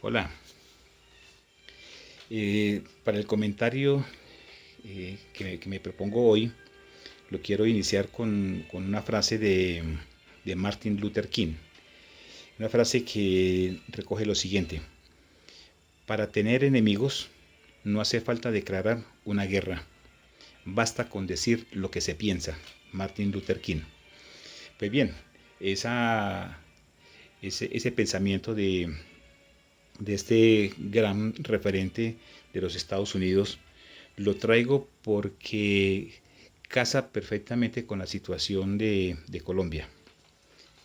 Hola. Para el comentario que me propongo hoy, lo quiero iniciar con una frase de Martin Luther King. Una frase que recoge lo siguiente: para tener enemigos no hace falta declarar una guerra, basta con decir lo que se piensa. Martin Luther King. Pues bien, esa, ese pensamiento de este gran referente de los Estados Unidos lo traigo porque casa perfectamente con la situación de Colombia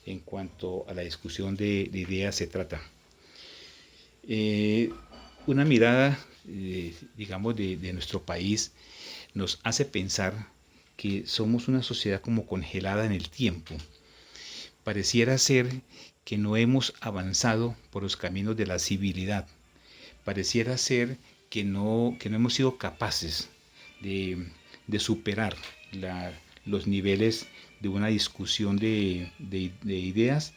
en cuanto a la discusión de ideas se trata. Eh, una mirada, digamos, de nuestro país nos hace pensar que somos una sociedad como congelada en el tiempo. Pareciera ser que no hemos avanzado por los caminos de la civilidad. Pareciera ser que no hemos sido capaces de, de superar los niveles de una discusión de ideas,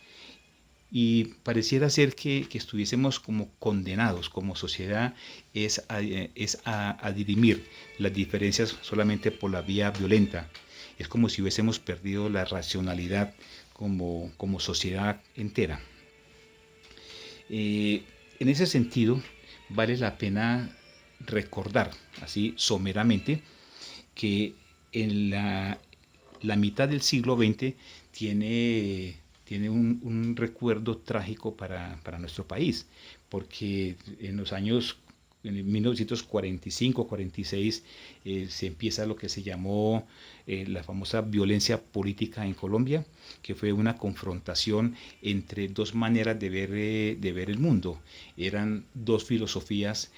y pareciera ser que estuviésemos como condenados como sociedad es a dirimir las diferencias solamente por la vía violenta. Es como si hubiésemos perdido la racionalidad como sociedad entera. En ese sentido, vale la pena recordar, así someramente, que en la mitad del siglo XX tiene un recuerdo trágico para nuestro país, porque en los años en 1945-46 se empieza lo que se llamó la famosa violencia política en Colombia, que fue una confrontación entre dos maneras de ver el mundo. Eran dos filosofías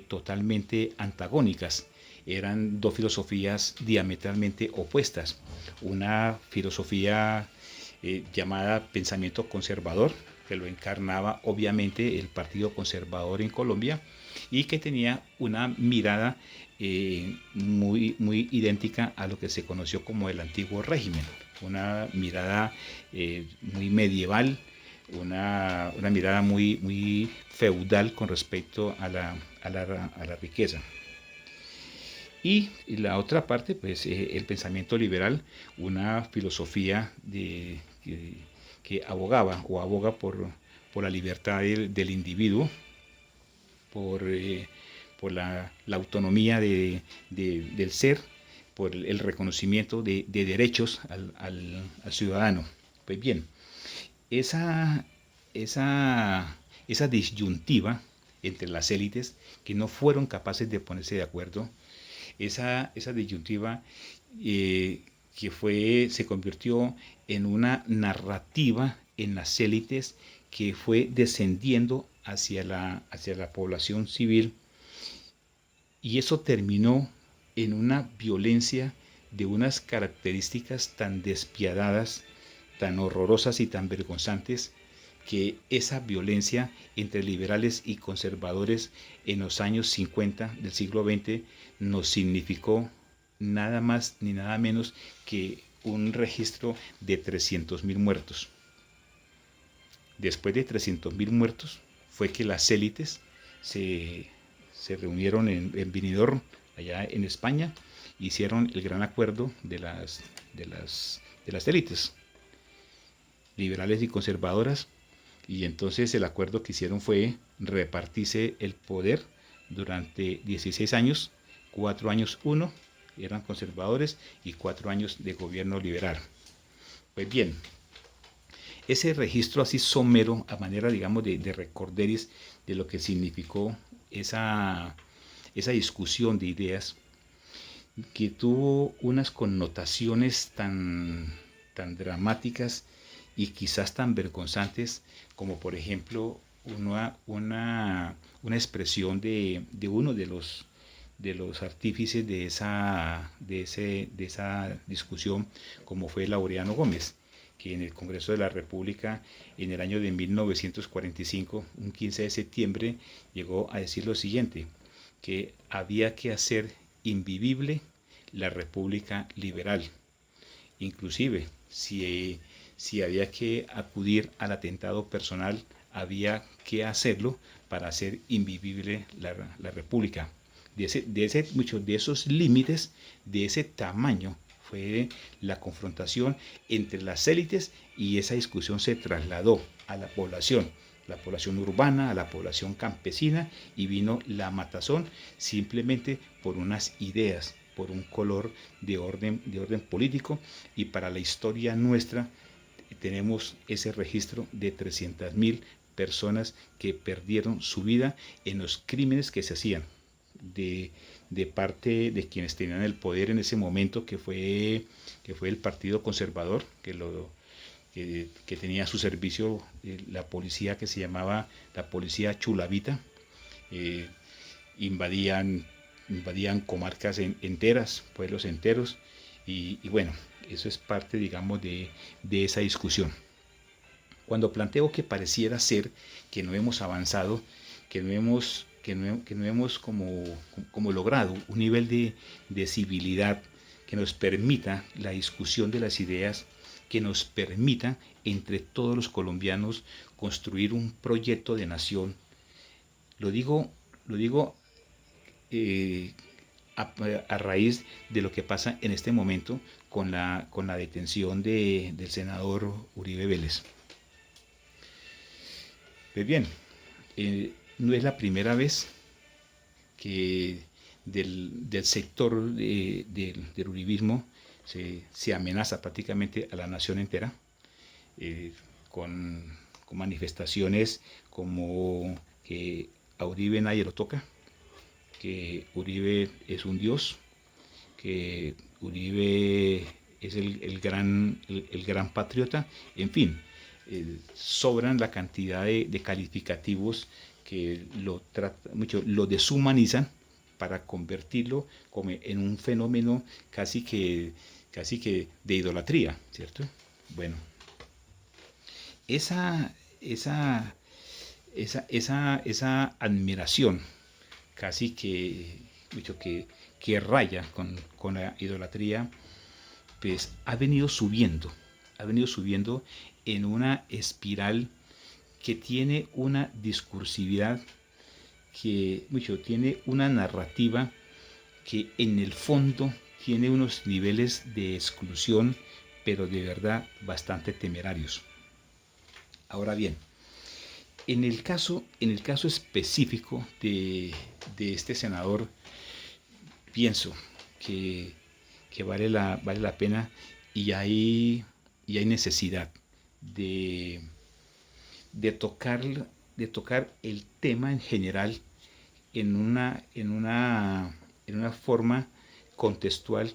totalmente antagónicas, eran dos filosofías diametralmente opuestas. Una filosofía llamada pensamiento conservador, que lo encarnaba obviamente el Partido Conservador en Colombia, y que tenía una mirada muy idéntica a lo que se conoció como el antiguo régimen, una mirada muy medieval, una mirada muy feudal con respecto a la riqueza. Y la otra parte, pues el pensamiento liberal, una filosofía que abogaba o aboga por la libertad del individuo, por, eh, por la autonomía del ser, por el reconocimiento de derechos al ciudadano. Pues bien, esa, esa disyuntiva entre las élites que no fueron capaces de ponerse de acuerdo, esa disyuntiva se convirtió en una narrativa en las élites que fue descendiendo hacia la población civil, y eso terminó en una violencia de unas características tan despiadadas, tan horrorosas y tan vergonzantes, que esa violencia entre liberales y conservadores en los años 50 del siglo XX nos significó nada más ni nada menos que un registro de 300.000 muertos. Después de 300.000 muertos fue que las élites se, se reunieron en Benidorm, allá en España, hicieron el gran acuerdo de las élites liberales y conservadoras. Y entonces el acuerdo que hicieron fue repartirse el poder durante 16 años, 4 años uno eran conservadores y 4 años de gobierno liberal. Pues bien, ese registro así somero, a manera, digamos, de recorderis de lo que significó esa discusión de ideas, que tuvo unas connotaciones tan dramáticas y quizás tan vergonzantes, como por ejemplo una expresión de uno de los artífices de esa discusión, como fue Laureano Gómez, que en el Congreso de la República en el año de 1945, un 15 de septiembre, llegó a decir lo siguiente: que había que hacer invivible la República Liberal, inclusive si había que acudir al atentado personal había que hacerlo para hacer invivible la república. Muchos de esos límites, de ese tamaño, fue la confrontación entre las élites, y esa discusión se trasladó a la población urbana, a la población campesina, y vino la matazón simplemente por unas ideas, por un color de orden político. Y para la historia nuestra tenemos ese registro de 300.000 personas que perdieron su vida en los crímenes que se hacían de, de parte de quienes tenían el poder en ese momento, que fue el Partido Conservador, que tenía a su servicio la policía que se llamaba la policía chulavita. eh, invadían comarcas enteras, pueblos enteros, y bueno, eso es parte, digamos, de esa discusión. Cuando planteo que pareciera ser que no hemos avanzado, que no hemos como logrado un nivel de civilidad que nos permita la discusión de las ideas, que nos permita entre todos los colombianos construir un proyecto de nación. Lo digo eh, a raíz de lo que pasa en este momento con la detención del senador Uribe Vélez. Pues bien, no es la primera vez que del sector del uribismo se amenaza prácticamente a la nación entera, eh, con, con manifestaciones como que a Uribe nadie lo toca, que Uribe es un dios, que Uribe es el gran patriota, en fin. Sobran la cantidad de calificativos que lo deshumanizan para convertirlo como en un fenómeno casi que de idolatría, ¿cierto? Bueno, esa, esa, esa admiración casi que raya con la idolatría, pues ha venido subiendo en una espiral que tiene una discursividad, tiene una narrativa que en el fondo tiene unos niveles de exclusión, pero de verdad bastante temerarios. Ahora bien, en el caso específico de este senador, pienso que vale la pena, y hay necesidad de, de tocar, de tocar el tema en general en una forma contextual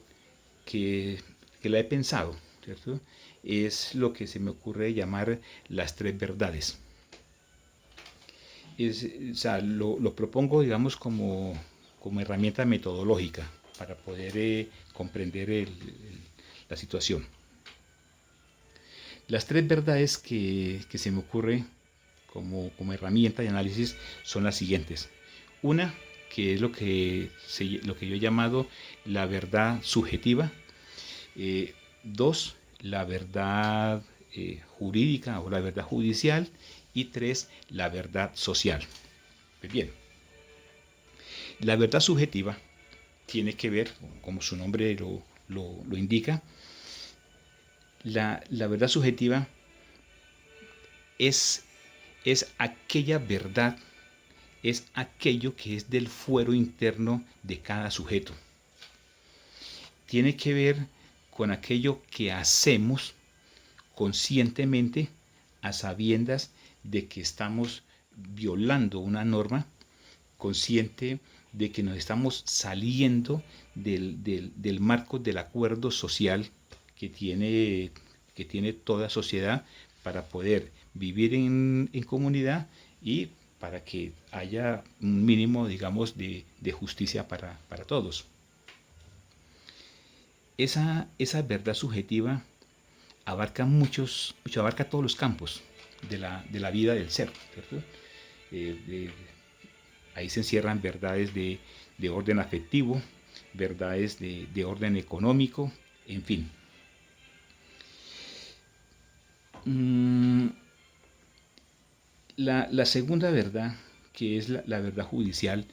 que la he pensado, ¿cierto? Es lo que se me ocurre llamar las tres verdades. O sea, lo propongo, digamos, como herramienta metodológica para poder comprender la situación. Las tres verdades que se me ocurre como herramienta de análisis son las siguientes. Una, que es lo que yo he llamado la verdad subjetiva. Dos, la verdad jurídica o la verdad judicial. Y tres, la verdad social. Pues bien, la verdad subjetiva tiene que ver, como su nombre lo indica, la verdad subjetiva es aquella verdad, es aquello que es del fuero interno de cada sujeto. Tiene que ver con aquello que hacemos conscientemente, a sabiendas de que estamos violando una norma, consciente de que nos estamos saliendo del marco del acuerdo social que tiene toda sociedad para poder vivir en comunidad, y para que haya un mínimo, digamos, de justicia para todos. Esa verdad subjetiva abarca todos los campos de la vida del ser, ¿cierto? Ahí se encierran verdades de orden afectivo, verdades de orden económico, en fin. La segunda verdad, que es la verdad judicial,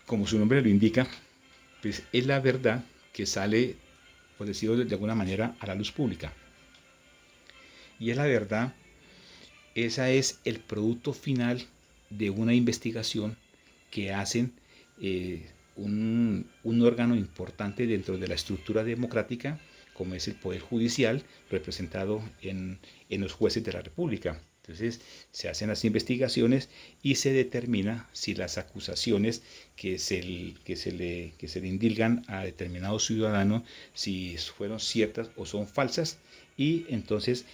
como su nombre lo indica, pues es la verdad que sale, por decirlo de alguna manera, a la luz pública. Y es la verdad, esa es el producto final de una investigación que hacen un órgano importante dentro de la estructura democrática, como es el Poder Judicial, representado en los jueces de la República. Entonces, se hacen las investigaciones y se determina si las acusaciones que se le indilgan a determinado ciudadano, si fueron ciertas o son falsas, y entonces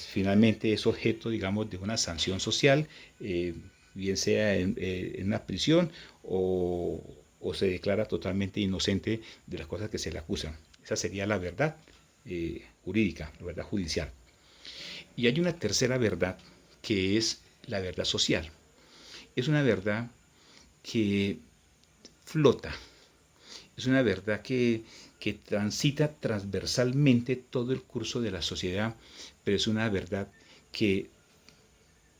finalmente es objeto, digamos, de una sanción social, bien sea en una prisión o se declara totalmente inocente de las cosas que se le acusan. Esa sería la verdad jurídica, la verdad judicial. Y hay una tercera verdad que es la verdad social. Es una verdad que flota, es una verdad que transita transversalmente todo el curso de la sociedad, pero es una verdad que,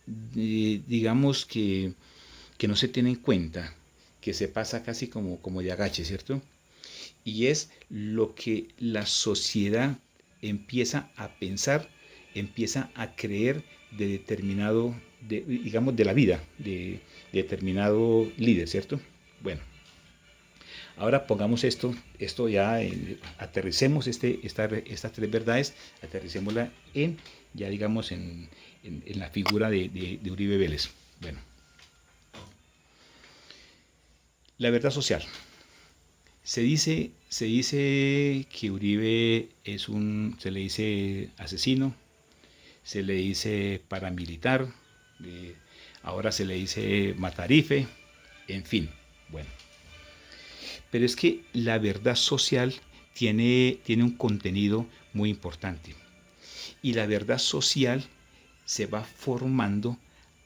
digamos que no se tiene en cuenta, que se pasa casi como de agache, ¿cierto? Y es lo que la sociedad empieza a pensar, empieza a creer de determinado, digamos, de la vida, de determinado líder, ¿cierto? Bueno, ahora pongamos esto ya, aterricemos estas tres verdades, aterricémosla ya digamos, en la figura de Uribe Vélez. Bueno, la verdad social. Se dice que Uribe se le dice asesino, se le dice paramilitar, ahora se le dice matarife, en fin, bueno. Pero es que la verdad social tiene un contenido muy importante. Y la verdad social se va formando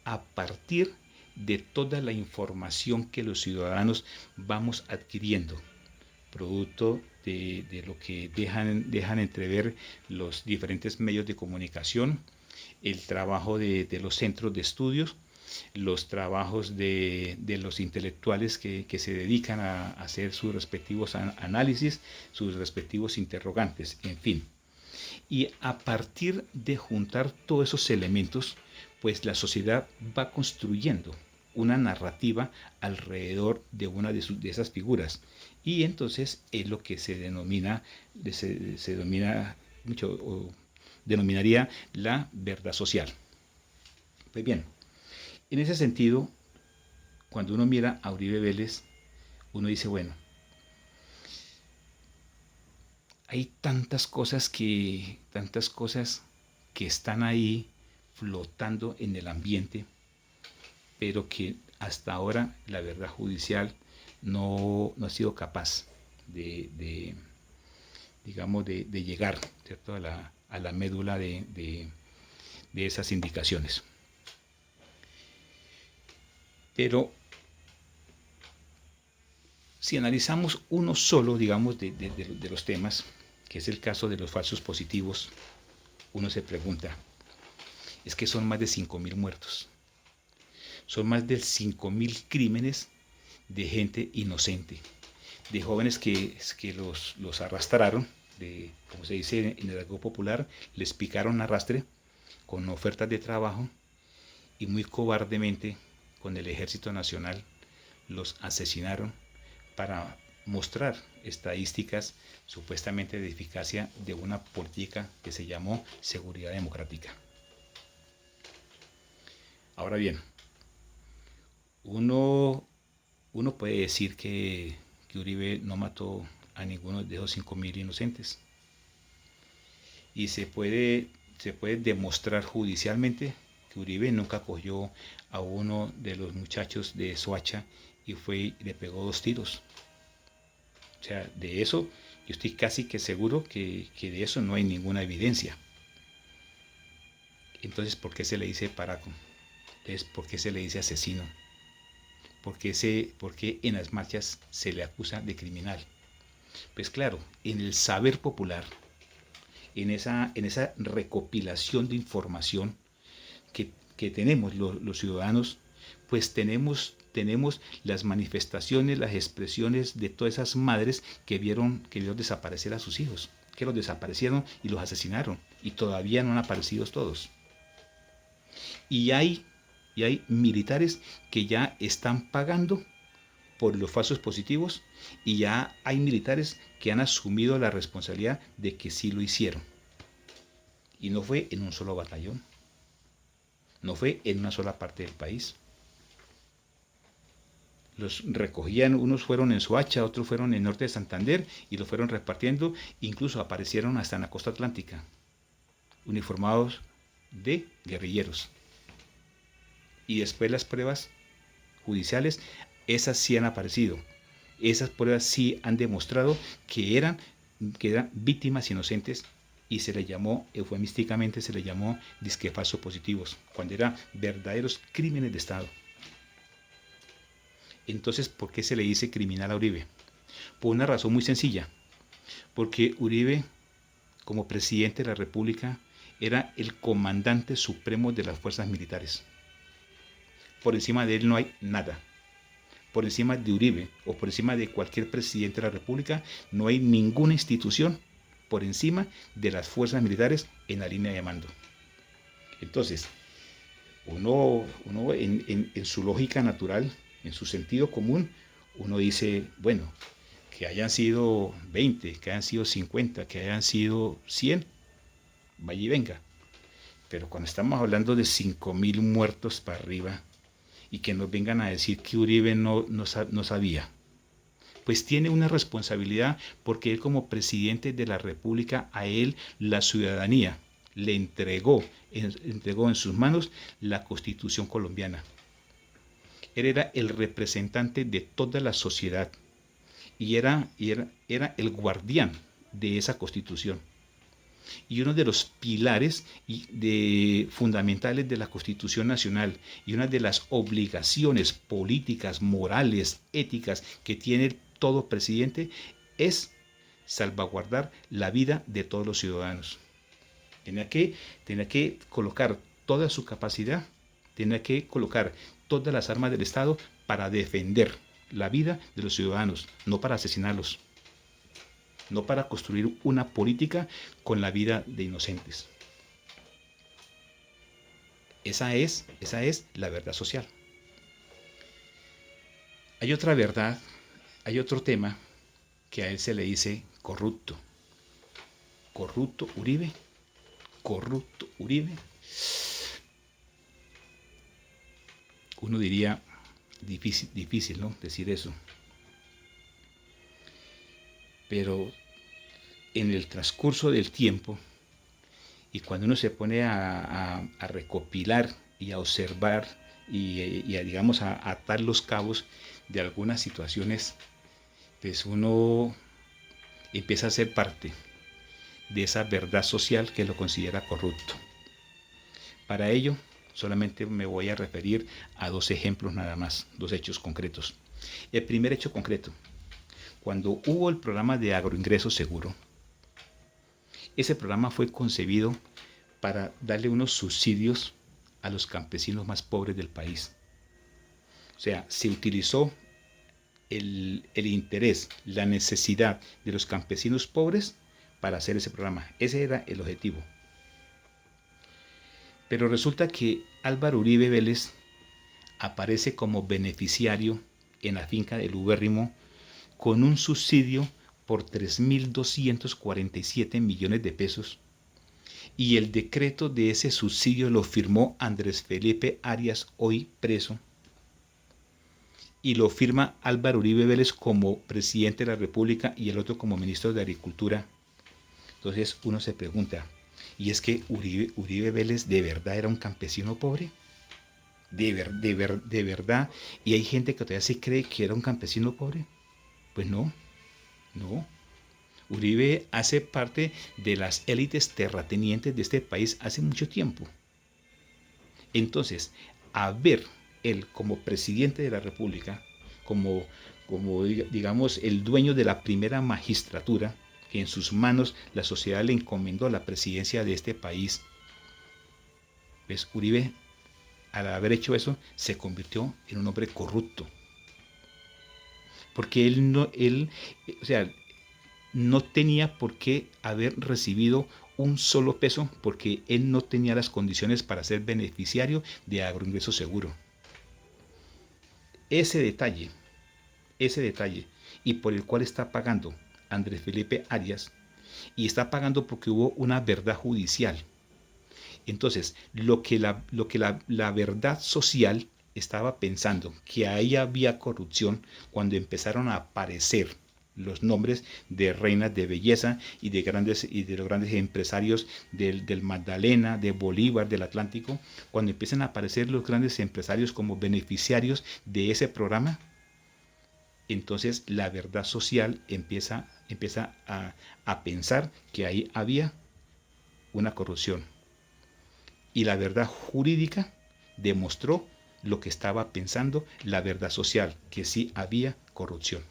a partir de toda la información que los ciudadanos vamos adquiriendo, producto de lo que dejan entrever los diferentes medios de comunicación, el trabajo de los centros de estudios, los trabajos de los intelectuales que se dedican a hacer sus respectivos análisis, sus respectivos interrogantes, en fin. Y a partir de juntar todos esos elementos, pues la sociedad va construyendo una narrativa alrededor de una de esas figuras. Y entonces es lo que se denomina mucho, o denominaría la verdad social. Pues bien, en ese sentido, cuando uno mira a Uribe Vélez, uno dice, bueno, hay tantas cosas que están ahí flotando en el ambiente, pero que hasta ahora la verdad judicial no ha sido capaz digamos, de llegar, ¿cierto?, a la médula de esas indicaciones. Pero si analizamos uno solo, digamos, de los temas, que es el caso de los falsos positivos, uno se pregunta, es que son más de 5.000 muertos, son más de 5.000 crímenes de gente inocente, de jóvenes que los arrastraron, como se dice en el argot popular, les picaron arrastre con ofertas de trabajo y muy cobardemente con el Ejército Nacional los asesinaron para mostrar estadísticas supuestamente de eficacia de una política que se llamó seguridad democrática. Ahora bien, uno puede decir que Uribe no mató a ninguno de esos 5.000 inocentes. Y se puede demostrar judicialmente que Uribe nunca cogió a uno de los muchachos de Soacha y fue y le pegó 2 tiros. O sea, de eso yo estoy casi que seguro que de eso no hay ninguna evidencia. Entonces, ¿por qué se le dice paraco? Entonces, ¿por qué se le dice asesino? ¿Por qué en las marchas se le acusa de criminal? Pues claro, en el saber popular, en esa recopilación de información, que tenemos los ciudadanos, pues tenemos las manifestaciones, las expresiones de todas esas madres que vieron desaparecer a sus hijos, que los desaparecieron y los asesinaron, y todavía no han aparecido todos. Y hay militares que ya están pagando por los falsos positivos, y ya hay militares que han asumido la responsabilidad de que sí lo hicieron. Y no fue en un solo batallón, no fue en una sola parte del país. Los recogían, unos fueron en Soacha, otros fueron en el norte de Santander, y los fueron repartiendo, incluso aparecieron hasta en la costa atlántica, uniformados de guerrilleros. Y después las pruebas judiciales, esas sí han aparecido. Esas pruebas sí han demostrado que eran víctimas inocentes, y se le llamó, eufemísticamente se le llamó disque falsos positivos, cuando eran verdaderos crímenes de Estado. Entonces, ¿por qué se le dice criminal a Uribe? Por una razón muy sencilla, porque Uribe, como presidente de la República, era el comandante supremo de las fuerzas militares. Por encima de él no hay nada. Por encima de Uribe o por encima de cualquier presidente de la República no hay ninguna institución por encima de las fuerzas militares en la línea de mando. Entonces, uno en su lógica natural, en su sentido común, uno dice, bueno, que hayan sido 20, que hayan sido 50, que hayan sido 100, vaya y venga. Pero cuando estamos hablando de 5.000 muertos para arriba, y que nos vengan a decir que Uribe no sabía, pues tiene una responsabilidad, porque él, como presidente de la República, a él la ciudadanía le entregó en sus manos la Constitución colombiana. Él era el representante de toda la sociedad, y era el guardián de esa Constitución. Y uno de los pilares fundamentales de la Constitución Nacional, y una de las obligaciones políticas, morales, éticas que tiene todo presidente, es salvaguardar la vida de todos los ciudadanos. Tenía que colocar toda su capacidad, tenía que colocar todas las armas del Estado para defender la vida de los ciudadanos, no para asesinarlos, no para construir una política con la vida de inocentes. Esa es la verdad social. Hay otra verdad, hay otro tema que a él se le dice corrupto. Corrupto Uribe, corrupto Uribe. Uno diría, difícil, ¿no?, decir eso. Pero en el transcurso del tiempo, y cuando uno se pone a recopilar y a observar y a atar los cabos de algunas situaciones, pues uno empieza a ser parte de esa verdad social que lo considera corrupto. Para ello, solamente me voy a referir a 2 ejemplos nada más, 2 hechos concretos. El primer hecho concreto: cuando hubo el programa de agroingreso seguro, ese programa fue concebido para darle unos subsidios a los campesinos más pobres del país. O sea, se utilizó el interés, la necesidad de los campesinos pobres para hacer ese programa. Ese era el objetivo. Pero resulta que Álvaro Uribe Vélez aparece como beneficiario en la finca del Ubérrimo con un subsidio por 3.247 millones de pesos, y el decreto de ese subsidio lo firmó Andrés Felipe Arias, hoy preso, y lo firma Álvaro Uribe Vélez como presidente de la República y el otro como ministro de Agricultura. Entonces uno se pregunta, ¿y es que Uribe Vélez de verdad era un campesino pobre? ¿De verdad? ¿Y hay gente que todavía se cree que era un campesino pobre? Pues no. Uribe hace parte de las élites terratenientes de este país hace mucho tiempo. Entonces, a ver, él como presidente de la República, como digamos el dueño de la primera magistratura, que en sus manos la sociedad le encomendó la presidencia de este país, pues Uribe al haber hecho eso, se convirtió en un hombre corrupto. Porque o sea, no tenía por qué haber recibido un solo peso porque él no tenía las condiciones para ser beneficiario de agroingreso seguro. Ese detalle, y por el cual está pagando Andrés Felipe Arias, y está pagando porque hubo una verdad judicial. Entonces, la verdad social estaba pensando que ahí había corrupción cuando empezaron a aparecer los nombres de reinas de belleza y de los grandes empresarios del Magdalena, de Bolívar, del Atlántico, cuando empiezan a aparecer los grandes empresarios como beneficiarios de ese programa, entonces la verdad social empieza a pensar que ahí había una corrupción. Y la verdad jurídica demostró lo que estaba pensando la verdad social, que sí había corrupción.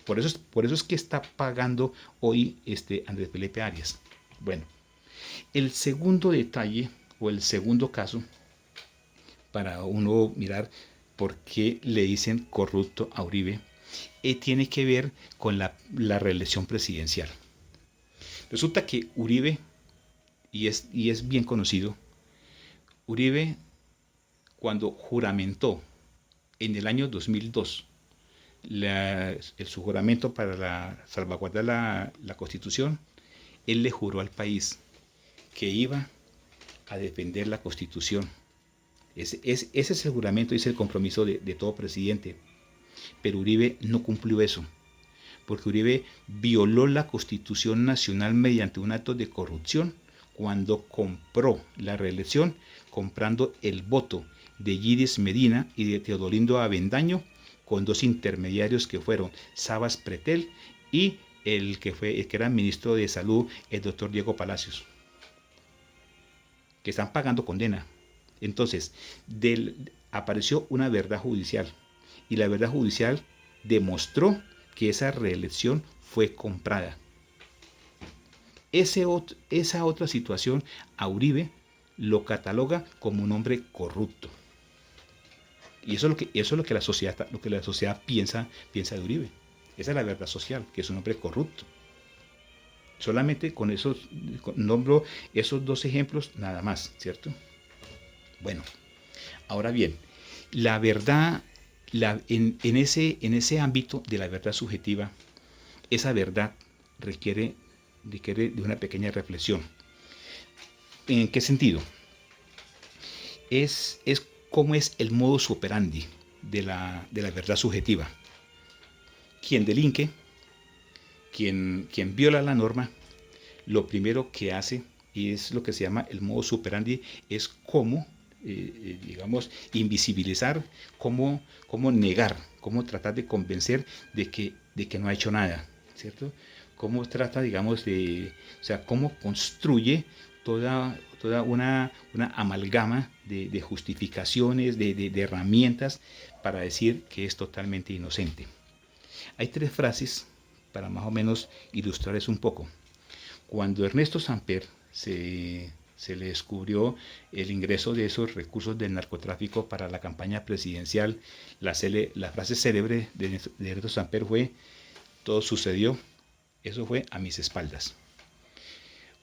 Por eso es que está pagando hoy Andrés Felipe Arias. Bueno, el segundo detalle o el segundo caso para uno mirar por qué le dicen corrupto a Uribe, tiene que ver con la reelección presidencial. Resulta que Uribe, y es bien conocido, Uribe, cuando juramentó en el año 2002 su juramento para salvaguardar la Constitución, él le juró al país que iba a defender la Constitución. Ese es el juramento y es el compromiso de todo presidente. Pero Uribe no cumplió eso, porque Uribe violó la Constitución Nacional mediante un acto de corrupción cuando compró la reelección, comprando el voto de Yidis Medina y de Teodolindo Avendaño, con dos intermediarios que fueron Sabas Pretel y el que era ministro de Salud, el doctor Diego Palacios, que están pagando condena. Entonces, apareció una verdad judicial, y la verdad judicial demostró que esa reelección fue comprada. Esa otra situación a Uribe lo cataloga como un hombre corrupto. Y eso es lo que la sociedad piensa de Uribe. Esa es la verdad social, que es un hombre corrupto. Solamente nombro esos dos ejemplos nada más, ¿cierto? Bueno, ahora bien, la verdad, en ese ámbito de la verdad subjetiva, esa verdad requiere de una pequeña reflexión. ¿En qué sentido? Es cómo es el modus operandi de la verdad subjetiva. Quien delinque, quien viola la norma, lo primero que hace, y es lo que se llama el modus operandi, es cómo, digamos, invisibilizar, cómo negar, cómo tratar de convencer de que no ha hecho nada, ¿cierto? Cómo trata, digamos, cómo construye toda una amalgama de justificaciones, de herramientas para decir que es totalmente inocente. Hay tres frases para más o menos ilustrarles un poco. Cuando Ernesto Samper se le descubrió el ingreso de esos recursos del narcotráfico para la campaña presidencial, la frase célebre de Ernesto Samper fue: todo sucedió, eso fue a mis espaldas.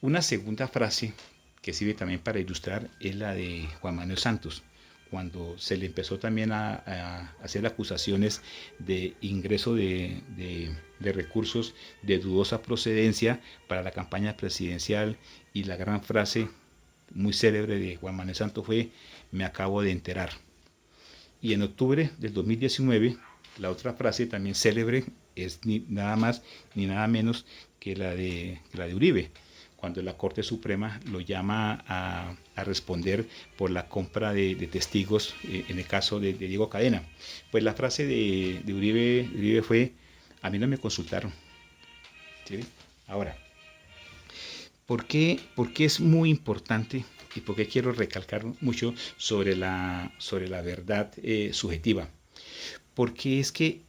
Una segunda frase que sirve también para ilustrar es la de Juan Manuel Santos, cuando se le empezó también a hacer acusaciones de ingreso de recursos de dudosa procedencia para la campaña presidencial, y la gran frase muy célebre de Juan Manuel Santos fue: me acabo de enterar. Y en octubre del 2019, la otra frase también célebre es nada más ni nada menos que la de Uribe, cuando la Corte Suprema lo llama a responder por la compra de testigos en el caso de Diego Cadena. Pues la frase de Uribe fue: a mí no me consultaron. ¿Sí? Ahora, ¿por qué es muy importante y por qué quiero recalcar mucho sobre la verdad subjetiva? Porque es que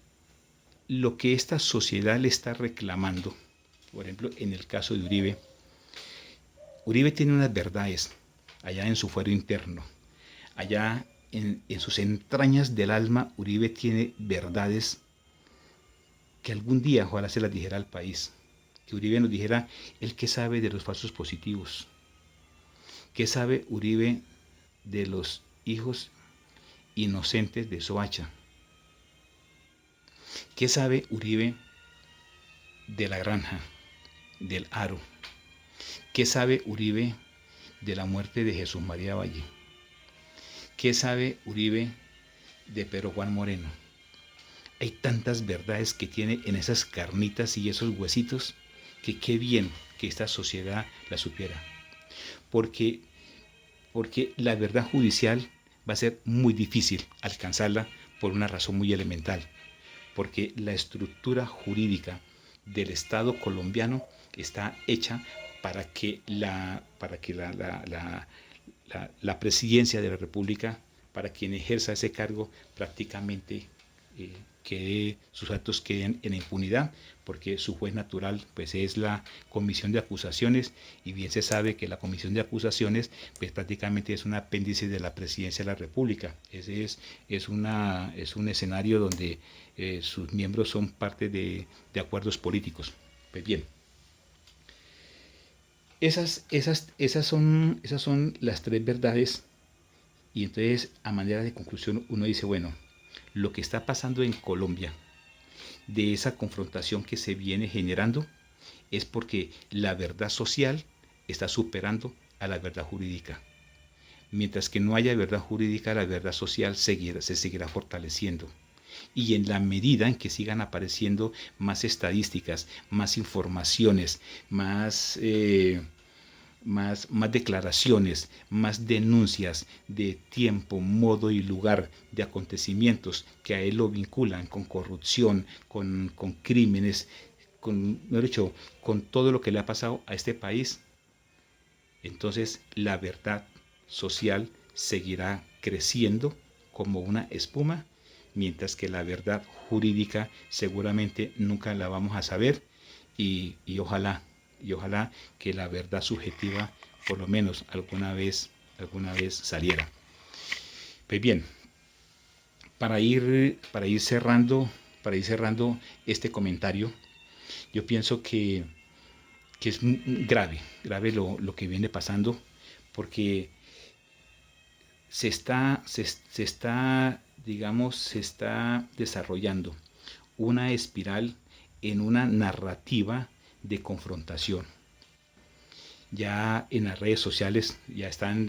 lo que esta sociedad le está reclamando, por ejemplo, en el caso de Uribe tiene unas verdades allá en su fuero interno. Allá en sus entrañas del alma, Uribe tiene verdades que algún día ojalá se las dijera al país. Que Uribe nos dijera, ¿el qué sabe de los falsos positivos? ¿Qué sabe Uribe de los hijos inocentes de Soacha? ¿Qué sabe Uribe de la granja, del Aro? ¿Qué sabe Uribe de la muerte de Jesús María Valle? ¿Qué sabe Uribe de Pedro Juan Moreno? Hay tantas verdades que tiene en esas carnitas y esos huesitos que qué bien que esta sociedad la supiera. Porque la verdad judicial va a ser muy difícil alcanzarla por una razón muy elemental. Porque la estructura jurídica del Estado colombiano está hecha para que la presidencia de la República, para quien ejerza ese cargo, prácticamente sus actos queden en impunidad, porque su juez natural pues es la comisión de acusaciones, y bien se sabe que la comisión de acusaciones pues prácticamente es un apéndice de la presidencia de la República. Ese es un escenario donde sus miembros son parte de acuerdos políticos. Pues bien, esas son las tres verdades, y entonces a manera de conclusión uno dice, bueno, lo que está pasando en Colombia, de esa confrontación que se viene generando, es porque la verdad social está superando a la verdad jurídica. Mientras que no haya verdad jurídica, la verdad social se seguirá fortaleciendo. Y en la medida en que sigan apareciendo más estadísticas, más informaciones, más declaraciones, más denuncias de tiempo, modo y lugar de acontecimientos que a él lo vinculan con corrupción, con crímenes, mejor dicho, con todo lo que le ha pasado a este país, entonces la verdad social seguirá creciendo como una espuma, mientras que la verdad jurídica seguramente nunca la vamos a saber, y ojalá que la verdad subjetiva por lo menos alguna vez saliera. Pues bien, para ir cerrando este comentario, yo pienso que es grave lo que viene pasando, porque se está desarrollando una espiral en una narrativa de confrontación. Ya en las redes sociales ya están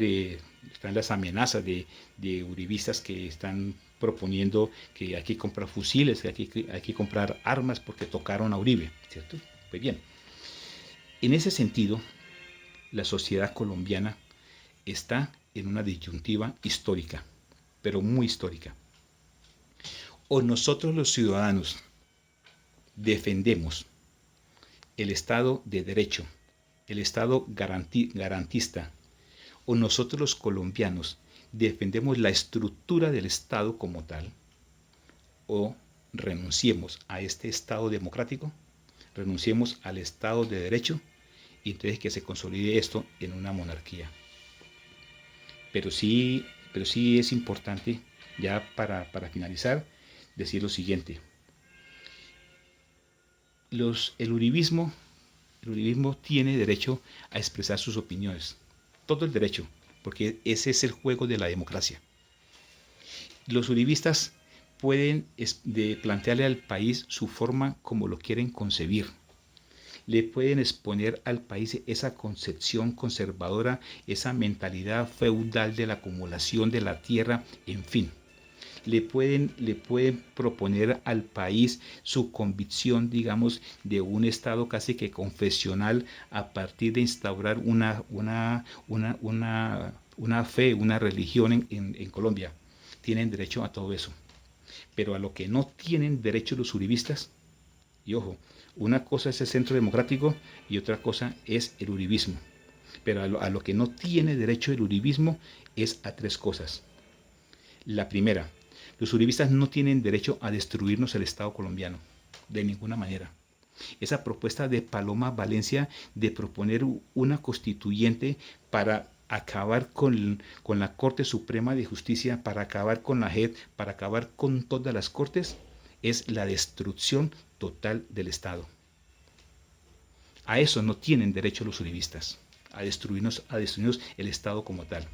las amenazas de uribistas que están proponiendo que hay que comprar fusiles, que hay que comprar armas porque tocaron a Uribe, ¿cierto? Pues bien, en ese sentido, la sociedad colombiana está en una disyuntiva histórica, pero muy histórica. O nosotros los ciudadanos defendemos el Estado de Derecho, el Estado garantista, o nosotros los colombianos defendemos la estructura del Estado como tal, o renunciemos a este Estado democrático, renunciemos al Estado de Derecho, y entonces que se consolide esto en una monarquía. Pero sí es importante, ya para finalizar, decir lo siguiente. El uribismo tiene derecho a expresar sus opiniones, todo el derecho, porque ese es el juego de la democracia. Los uribistas pueden plantearle al país su forma como lo quieren concebir. Le pueden exponer al país esa concepción conservadora, esa mentalidad feudal de la acumulación de la tierra, en fin. Le pueden proponer al país su convicción, digamos, de un Estado casi que confesional, a partir de instaurar una fe, una religión en Colombia. Tienen derecho a todo eso. Pero a lo que no tienen derecho los uribistas, y ojo, una cosa es el centro democrático y otra cosa es el uribismo. Pero a lo que no tiene derecho el uribismo es a tres cosas. La primera, los uribistas no tienen derecho a destruirnos el Estado colombiano, de ninguna manera. Esa propuesta de Paloma Valencia de proponer una constituyente para acabar con la Corte Suprema de Justicia, para acabar con la JEP, para acabar con todas las cortes, es la destrucción total del Estado. A eso no tienen derecho los uribistas, a destruirnos el Estado como tal.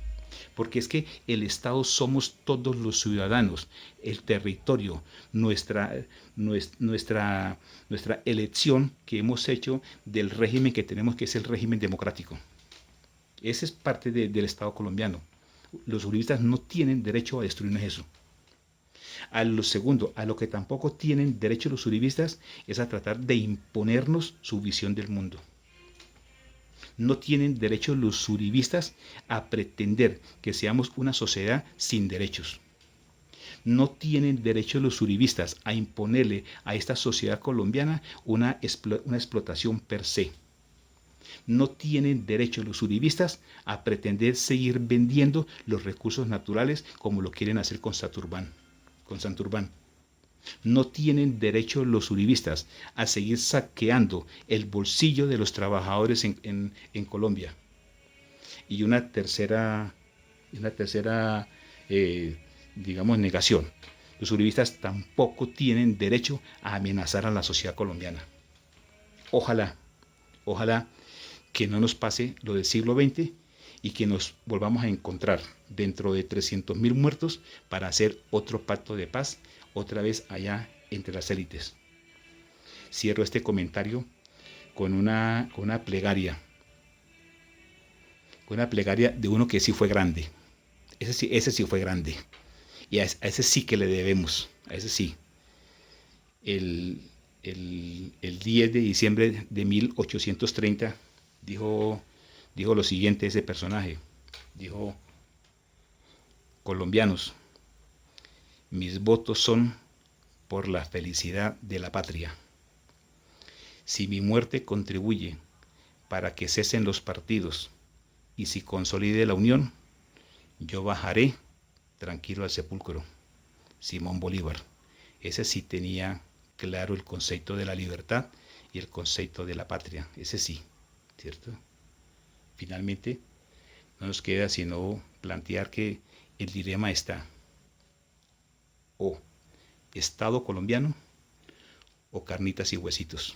Porque es que el Estado somos todos los ciudadanos, el territorio, nuestra elección que hemos hecho del régimen que tenemos, que es el régimen democrático. Ese es parte del Estado colombiano. Los uribistas no tienen derecho a destruirnos eso. A lo segundo, a lo que tampoco tienen derecho los uribistas es a tratar de imponernos su visión del mundo. No tienen derecho los uribistas a pretender que seamos una sociedad sin derechos. No tienen derecho los uribistas a imponerle a esta sociedad colombiana una explotación per se. No tienen derecho los uribistas a pretender seguir vendiendo los recursos naturales como lo quieren hacer con Santurbán. No tienen derecho los uribistas a seguir saqueando el bolsillo de los trabajadores en Colombia. Y una tercera negación. Los uribistas tampoco tienen derecho a amenazar a la sociedad colombiana. Ojalá que no nos pase lo del siglo XX y que nos volvamos a encontrar dentro de 300.000 muertos para hacer otro pacto de paz, otra vez allá entre las élites. Cierro este comentario con una plegaria. Con una plegaria de uno que sí fue grande. Ese sí fue grande. Y a ese sí que le debemos. A ese sí. El 10 de diciembre de 1830 dijo lo siguiente ese personaje. Dijo: colombianos, mis votos son por la felicidad de la patria. Si mi muerte contribuye para que cesen los partidos y si consolide la unión, yo bajaré tranquilo al sepulcro. Simón Bolívar. Ese sí tenía claro el concepto de la libertad y el concepto de la patria. Ese sí, ¿cierto? Finalmente, no nos queda sino plantear que el dilema está: o Estado colombiano o carnitas y huesitos.